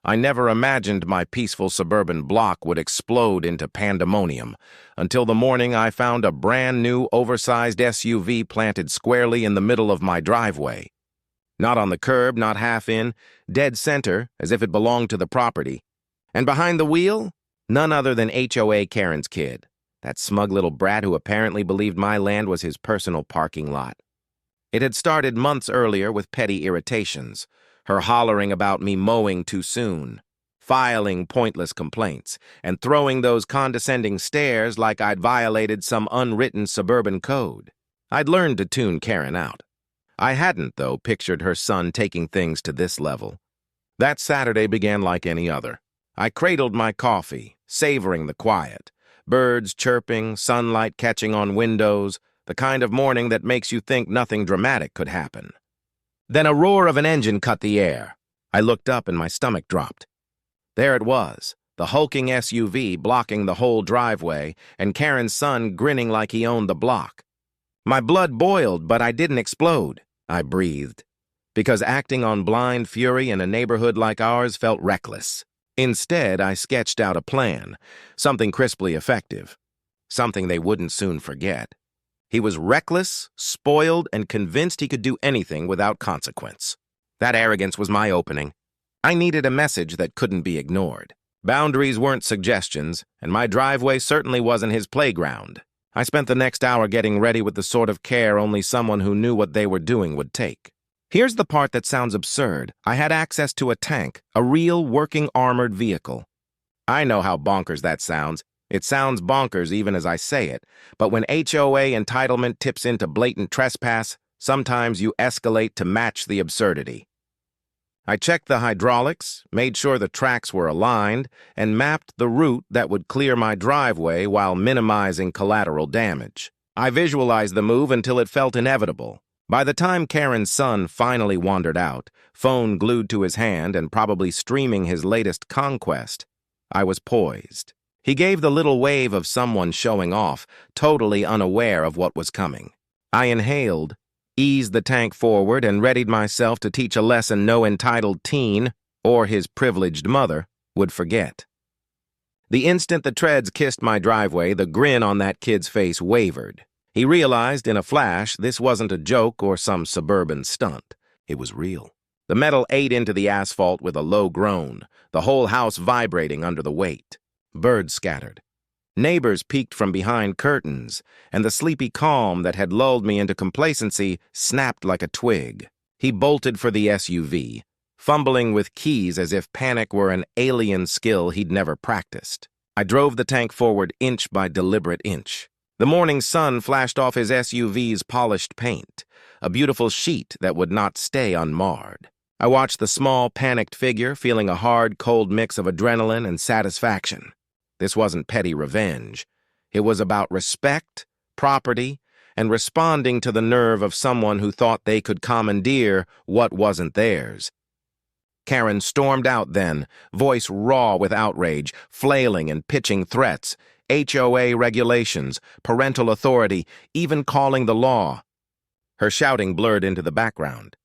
I never imagined my peaceful suburban block would explode into pandemonium until the morning I found a brand new oversized SUV planted squarely in the middle of my driveway. Not on the curb, not half in, dead center, as if it belonged to the property. And behind the wheel, none other than HOA Karen's kid, that smug little brat who apparently believed my land was his personal parking lot. It had started months earlier with petty irritations, her hollering about me mowing too soon, filing pointless complaints, and throwing those condescending stares like I'd violated some unwritten suburban code. I'd learned to tune Karen out. I hadn't, though, pictured her son taking things to this level. That Saturday began like any other. I cradled my coffee, savoring the quiet, birds chirping, sunlight catching on windows, the kind of morning that makes you think nothing dramatic could happen. Then a roar of an engine cut the air. I looked up and my stomach dropped. There it was, the hulking SUV blocking the whole driveway, and Karen's son grinning like he owned the block. My blood boiled, but I didn't explode, I breathed, because acting on blind fury in a neighborhood like ours felt reckless. Instead, I sketched out a plan, something crisply effective, something they wouldn't soon forget. He was reckless, spoiled, and convinced he could do anything without consequence. That arrogance was my opening. I needed a message that couldn't be ignored. Boundaries weren't suggestions, and my driveway certainly wasn't his playground. I spent the next hour getting ready with the sort of care only someone who knew what they were doing would take. Here's the part that sounds absurd. I had access to a tank, a real working armored vehicle. I know how bonkers that sounds. It sounds bonkers even as I say it, but when HOA entitlement tips into blatant trespass, sometimes you escalate to match the absurdity. I checked the hydraulics, made sure the tracks were aligned, and mapped the route that would clear my driveway while minimizing collateral damage. I visualized the move until it felt inevitable. By the time Karen's son finally wandered out, phone glued to his hand and probably streaming his latest conquest, I was poised. He gave the little wave of someone showing off, totally unaware of what was coming. I inhaled, eased the tank forward, and readied myself to teach a lesson no entitled teen, or his privileged mother, would forget. The instant the treads kissed my driveway, the grin on that kid's face wavered. He realized in a flash this wasn't a joke or some suburban stunt. It was real. The metal ate into the asphalt with a low groan, the whole house vibrating under the weight. Birds scattered. Neighbors peeked from behind curtains, and the sleepy calm that had lulled me into complacency snapped like a twig. He bolted for the SUV, fumbling with keys as if panic were an alien skill he'd never practiced. I drove the tank forward inch by deliberate inch. The morning sun flashed off his SUV's polished paint, a beautiful sheet that would not stay unmarred. I watched the small, panicked figure, feeling a hard, cold mix of adrenaline and satisfaction. This wasn't petty revenge. It was about respect, property, and responding to the nerve of someone who thought they could commandeer what wasn't theirs. Karen stormed out then, voice raw with outrage, flailing and pitching threats, HOA regulations, parental authority, even calling the law. Her shouting blurred into the background.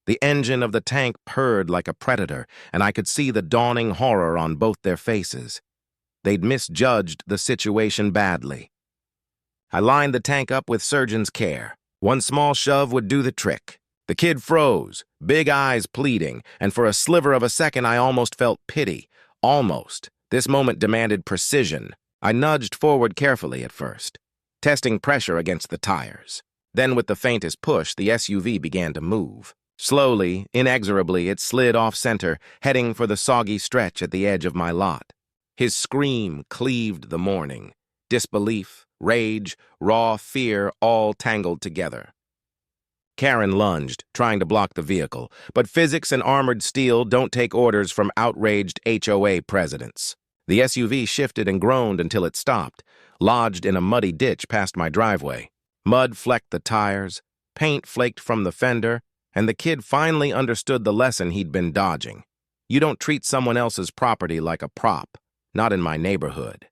The engine of the tank purred like a predator, and I could see the dawning horror on both their faces. They'd misjudged the situation badly. I lined the tank up with surgeon's care. One small shove would do the trick. The kid froze, big eyes pleading, and for a sliver of a second I almost felt pity. Almost. This moment demanded precision. I nudged forward carefully at first, testing pressure against the tires. Then with the faintest push, the SUV began to move. Slowly, inexorably, it slid off-center, heading for the soggy stretch at the edge of my lot. His scream cleaved the morning. Disbelief, rage, raw fear all tangled together. Karen lunged, trying to block the vehicle, but physics and armored steel don't take orders from outraged HOA presidents. The SUV shifted and groaned until it stopped, lodged in a muddy ditch past my driveway. Mud flecked the tires, paint flaked from the fender, and the kid finally understood the lesson he'd been dodging. You don't treat someone else's property like a prop. Not in my neighborhood.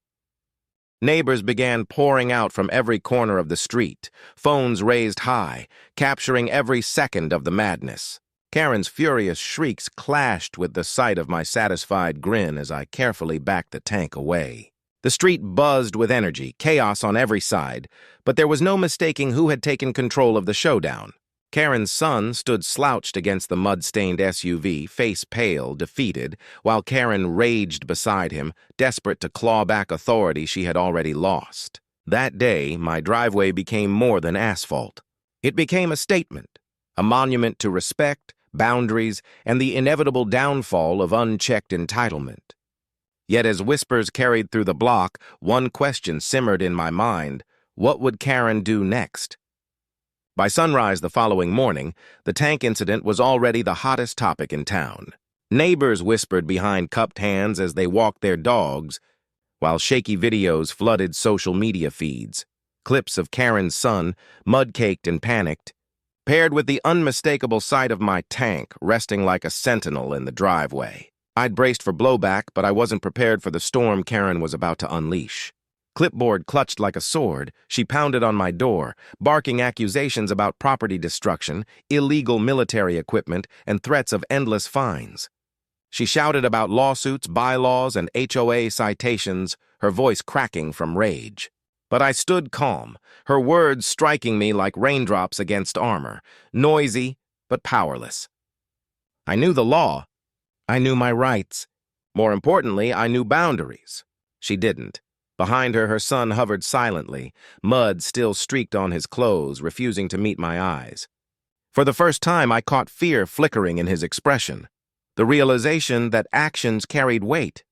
Neighbors began pouring out from every corner of the street, phones raised high, capturing every second of the madness. Karen's furious shrieks clashed with the sight of my satisfied grin as I carefully backed the tank away. The street buzzed with energy, chaos on every side, but there was no mistaking who had taken control of the showdown. Karen's son stood slouched against the mud-stained SUV, face pale, defeated, while Karen raged beside him, desperate to claw back authority she had already lost. That day, my driveway became more than asphalt. It became a statement, a monument to respect, boundaries, and the inevitable downfall of unchecked entitlement. Yet as whispers carried through the block, one question simmered in my mind: what would Karen do next? By sunrise the following morning, the tank incident was already the hottest topic in town. Neighbors whispered behind cupped hands as they walked their dogs, while shaky videos flooded social media feeds. Clips of Karen's son, mud-caked and panicked, paired with the unmistakable sight of my tank resting like a sentinel in the driveway. I'd braced for blowback, but I wasn't prepared for the storm Karen was about to unleash. Clipboard clutched like a sword, she pounded on my door, barking accusations about property destruction, illegal military equipment, and threats of endless fines. She shouted about lawsuits, bylaws, and HOA citations, her voice cracking from rage. But I stood calm, her words striking me like raindrops against armor, noisy but powerless. I knew the law. I knew my rights. More importantly, I knew boundaries. She didn't. Behind her, her son hovered silently, mud still streaked on his clothes, refusing to meet my eyes. For the first time, I caught fear flickering in his expression, the realization that actions carried weight.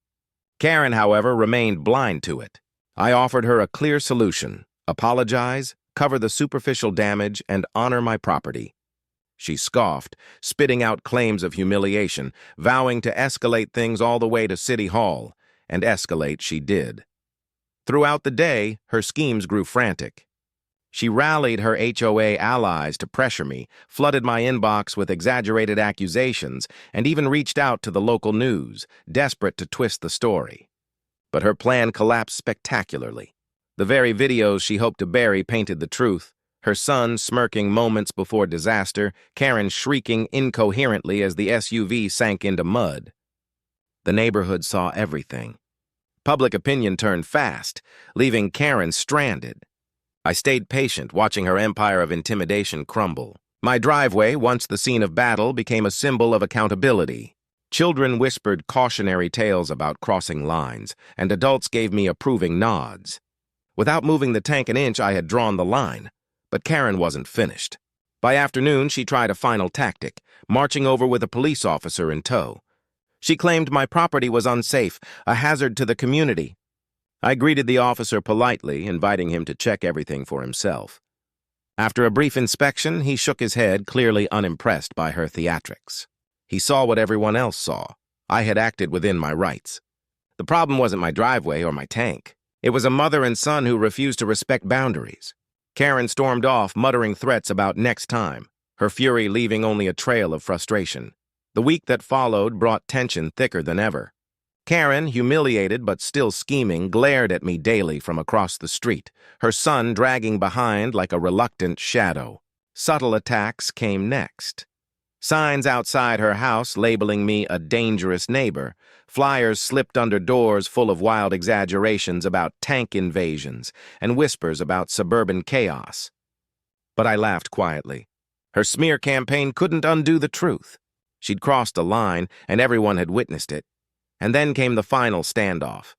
Karen, however, remained blind to it. I offered her a clear solution: apologize, cover the superficial damage, and honor my property. She scoffed, spitting out claims of humiliation, vowing to escalate things all the way to City Hall, and escalate she did. Throughout the day, her schemes grew frantic. She rallied her HOA allies to pressure me, flooded my inbox with exaggerated accusations, and even reached out to the local news, desperate to twist the story. But her plan collapsed spectacularly. The very videos she hoped to bury painted the truth: her son smirking moments before disaster, Karen shrieking incoherently as the SUV sank into mud. The neighborhood saw everything. Public opinion turned fast, leaving Karen stranded. I stayed patient, watching her empire of intimidation crumble. My driveway, once the scene of battle, became a symbol of accountability. Children whispered cautionary tales about crossing lines, and adults gave me approving nods. Without moving the tank an inch, I had drawn the line. But Karen wasn't finished. By afternoon, she tried a final tactic, marching over with a police officer in tow. She claimed my property was unsafe, a hazard to the community. I greeted the officer politely, inviting him to check everything for himself. After a brief inspection, he shook his head, clearly unimpressed by her theatrics. He saw what everyone else saw. I had acted within my rights. The problem wasn't my driveway or my tank. It was a mother and son who refused to respect boundaries. Karen stormed off, muttering threats about next time, her fury leaving only a trail of frustration. The week that followed brought tension thicker than ever. Karen, humiliated but still scheming, glared at me daily from across the street, her son dragging behind like a reluctant shadow. Subtle attacks came next. Signs outside her house labeling me a dangerous neighbor, flyers slipped under doors full of wild exaggerations about tank invasions, and whispers about suburban chaos. But I laughed quietly. Her smear campaign couldn't undo the truth. She'd crossed a line, and everyone had witnessed it. And then came the final standoff.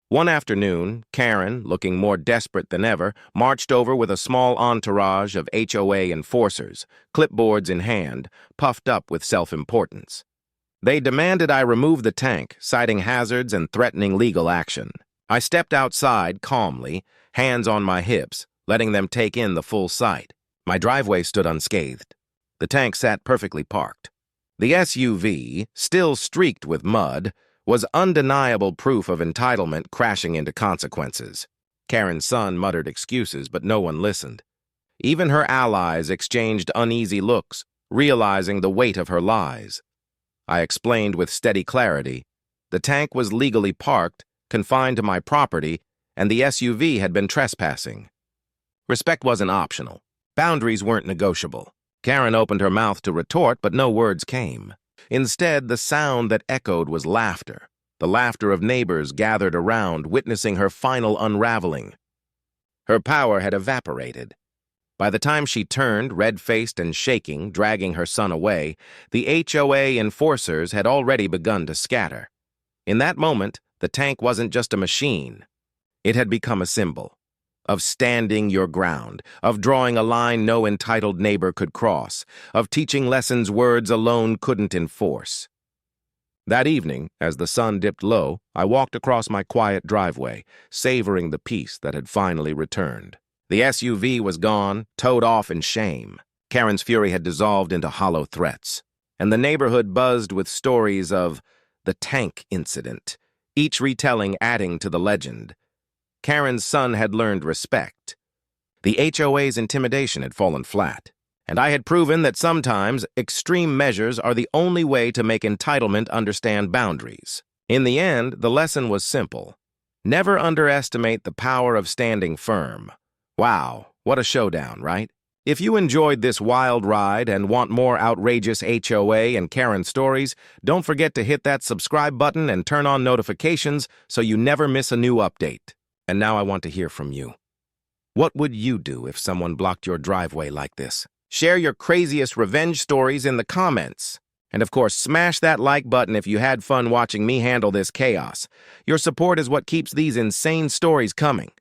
One afternoon, Karen, looking more desperate than ever, marched over with a small entourage of HOA enforcers, clipboards in hand, puffed up with self-importance. They demanded I remove the tank, citing hazards and threatening legal action. I stepped outside calmly, hands on my hips, letting them take in the full sight. My driveway stood unscathed. The tank sat perfectly parked. The SUV, still streaked with mud, was undeniable proof of entitlement crashing into consequences. Karen's son muttered excuses, but no one listened. Even her allies exchanged uneasy looks, realizing the weight of her lies. I explained with steady clarity. The tank was legally parked, confined to my property, and the SUV had been trespassing. Respect wasn't optional. Boundaries weren't negotiable. Karen opened her mouth to retort, but no words came. Instead, the sound that echoed was laughter, the laughter of neighbors gathered around, witnessing her final unraveling. Her power had evaporated. By the time she turned, red-faced and shaking, dragging her son away, the HOA enforcers had already begun to scatter. In that moment, the tank wasn't just a machine. It had become a symbol of standing your ground, of drawing a line no entitled neighbor could cross, of teaching lessons words alone couldn't enforce. That evening, as the sun dipped low, I walked across my quiet driveway, savoring the peace that had finally returned. The SUV was gone, towed off in shame. Karen's fury had dissolved into hollow threats, and the neighborhood buzzed with stories of the tank incident, each retelling adding to the legend. Karen's son had learned respect. The HOA's intimidation had fallen flat, and I had proven that sometimes extreme measures are the only way to make entitlement understand boundaries. In the end, the lesson was simple. Never underestimate the power of standing firm. Wow, what a showdown, right? If you enjoyed this wild ride and want more outrageous HOA and Karen stories, don't forget to hit that subscribe button and turn on notifications so you never miss a new update. And now I want to hear from you. What would you do if someone blocked your driveway like this? Share your craziest revenge stories in the comments. And of course, smash that like button if you had fun watching me handle this chaos. Your support is what keeps these insane stories coming.